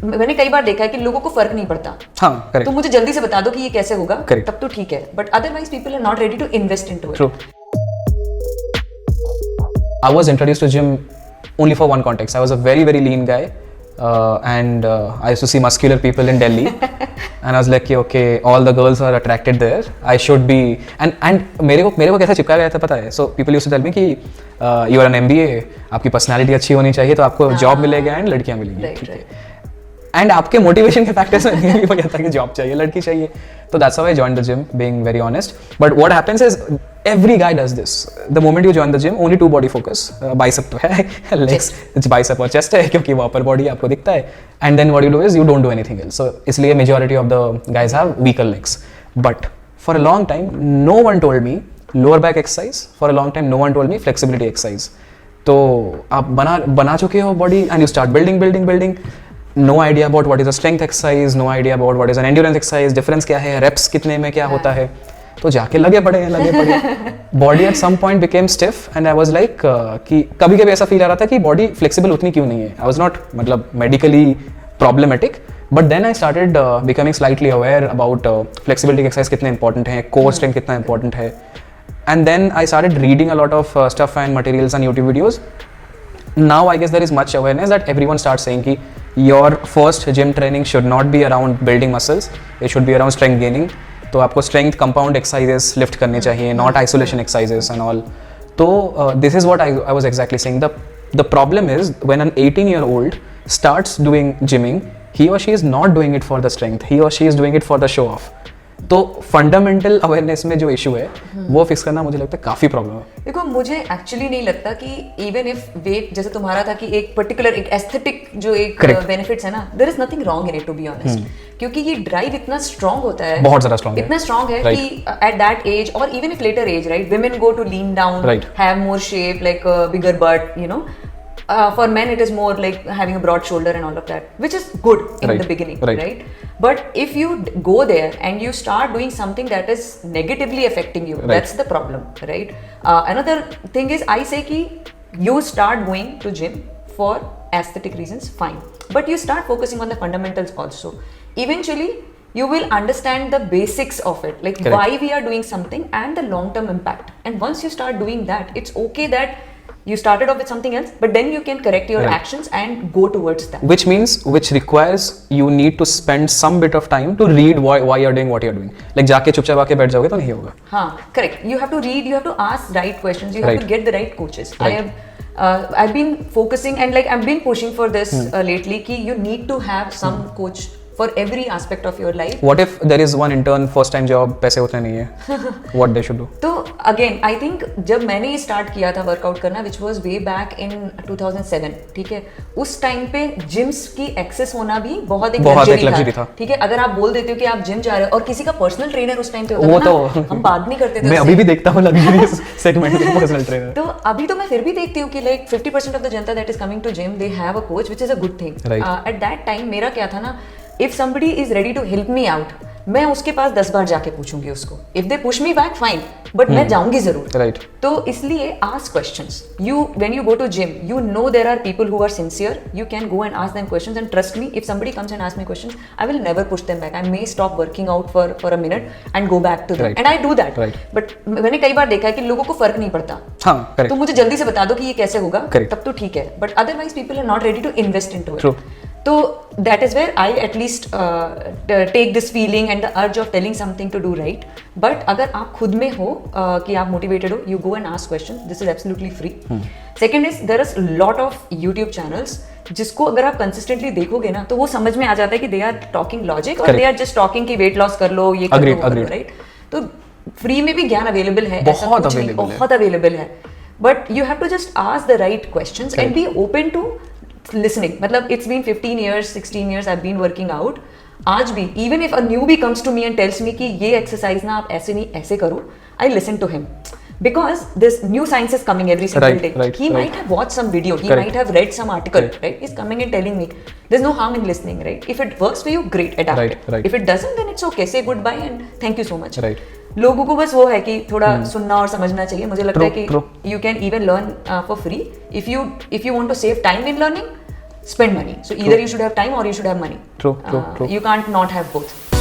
मैंने कई बार देखा है कि लोगों को फर्क नहीं पड़ता। हाँ, करेक्ट। तो मुझे जल्दी से बता दो कि ये कैसे होगा, Correct. तब तो ठीक है, but otherwise people are not ready to invest into it. True. I was introduced to gym only for one context. I was a very, very lean guy, and I used to see muscular people in Delhi, and I was like, okay, all the girls are attracted there. I should be, and मेरे को कैसा चिपका गया था पता है? So people used to tell me कि you are an MBA, आपकी पर्सनालिटी अच्छी होनी चाहिए तो आपको जॉब मिलेगा एंड लड़कियां मिलेगी, ठीक है? एंड आपके मोटिवेशन के फैक्टर्स में नहीं भी कहता कि जॉब चाहिए, लड़की चाहिए. तो that's how I joined the gym, being very honest. But what happens is every guy does this. The moment you join the gym, only two body focus. Bicep तो है, legs, it's bicep और chest है क्योंकि वो upper body आपको दिखता है. And then what you do is you don't do anything else. So इसलिए majority of the guys have weaker legs. But for a long time, no one told me lower back exercise. For a long time, no one told me flexibility exercise. तो आप बना चुके हो body and you start building. No idea about what is a strength exercise, no idea about what is an endurance exercise, difference क्या है, reps कितने में क्या होता है. तो जाके लगे पड़े body at some point became stiff and I was like कि कभी कभी ऐसा फील आ रहा था कि बॉडी फ्लेक्सिबल उतनी क्यों नहीं है. आई वाज नॉट मतलब medically problematic, but then I started becoming slightly aware about flexibility exercise कितने इंपॉर्टेंट है, कोर स्ट्रेंथ कितना इंपॉर्टेंट है. And then I started reading a lot of stuff and materials and YouTube videos. Now I guess there is much awareness that everyone starts saying कि your first gym training should not be around building muscles, it should be around strength gaining. तो आपको strength compound exercises lift करने चाहिए, not isolation exercises and all. तो this is what I was exactly saying. The problem is when an 18-year-old starts doing gymming, he or she is not doing it for the strength, he or she is doing it for the show off. तो fundamental awareness में जो issue है वो fix करना मुझे लगता है काफी प्रॉब्लम है. देखो मुझे एक्चुअली नहीं लगता कि इवन इफ वेट जैसे तुम्हारा था कि एक पर्टिकुलर एक एस्थेटिक जो एक बेनिफिट्स है ना, there is nothing wrong in it to be honest. क्योंकि ये ड्राइव इतना स्ट्रांग होता है, बहुत ज्यादा स्ट्रांग है, इतना स्ट्रांग है कि एट दैट एज और even if later age, right, women go to lean down, have more shape, like a bigger butt, you know. For men it is more like having a broad shoulder and all of that, which is good in the beginning, right? But if you go there and you start doing something that is negatively affecting you, that's the problem, right? Another thing is, I say ki you start going to gym for aesthetic reasons, fine, but you start focusing on the fundamentals also. Eventually you will understand the basics of it, like why we are doing something and the long term impact. And once you start doing that, it's okay that you started off with something else, but then you can correct your actions and go towards that. Which requires you need to spend some bit of time to read why you're doing what you're doing. Like जाके चुपचाप आके बैठ जाओगे तो नहीं होगा. हाँ, correct. You have to read, you have to ask right questions, you have to get the right coaches. I've been focusing and like I've been pushing for this lately कि you need to have some coach for every aspect of your life. What if there is one intern first time job, पैसे उतने नहीं है, what they should do? तो again I think जब मैंने start किया था वर्कआउट करना, which was way back in 2007, ठीक है, उस टाइम पे जिम्स की एक्सेस होना भी बहुत एक लग्जरी था, ठीक है. अगर आप बोल देते हो कि आप जिम जा रहे हो और किसी का पर्सनल ट्रेनर उस टाइम पे होता था ना, हम बात नहीं करते थे. मैं अभी भी देखता हूँ लग्जरी सेगमेंट के पर्सनल ट्रेनर. तो अभी तो मैं फिर भी देखती हूँ कि like 50% of the Janata that is coming to gym, they have a coach, which is a good thing. At that time मेरा क्या था ना, if somebody is ready to help me out, मैं उसके पास 10 बार जाके पूछूंगी उसको. If they push me back, fine, but मैं जाऊंगी जरूर. Right. तो इसलिए ask questions. When you go to gym, you know there are people who are sincere. You can go and ask them questions, and trust me, if somebody comes and asks me questions, I will never push them back. I may stop working out for a minute and go back to them, and I do that. But मैंने कई बार देखा है कि लोगों को फर्क नहीं पड़ता. हाँ, तो मुझे जल्दी से बता दो कि ये कैसे होगा, तब तो ठीक है. But otherwise people are not ready to invest into it. True. तो that is where I at least take this feeling and the urge of telling something to do right. But अगर आप खुद में हो कि आप motivated हो, you go and ask questions. This is absolutely free. Second is there is a lot of YouTube channels जिसको अगर आप consistently देखोगे ना, तो वो समझ में आ जाता है कि they are talking logic और they are just talking कि weight loss कर लो, ये कर लो, right? तो free में भी ज्ञान available है, बहुत available है. But you have to just ask the right questions and be open to listening. मतलब it's been 15 years, 16 years I've been working out. आज भी even if a newbie comes to me and tells me कि ये exercise ना आप ऐसे नहीं ऐसे करो, I listen to him because this new science is coming every single day. He might have watched some video, he might have read some article, right? He's coming and telling me. There's no harm in listening, right? If it works for you, great, adapt it. If it doesn't, then it's okay. Say goodbye and thank you so much. लोगों को बस वो है कि थोड़ा सुनना और समझना चाहिए. मुझे लगता है कि you can even learn for free if you want to save time in learning. spend money. So either you should have time or you should have money. True. You can't not have both.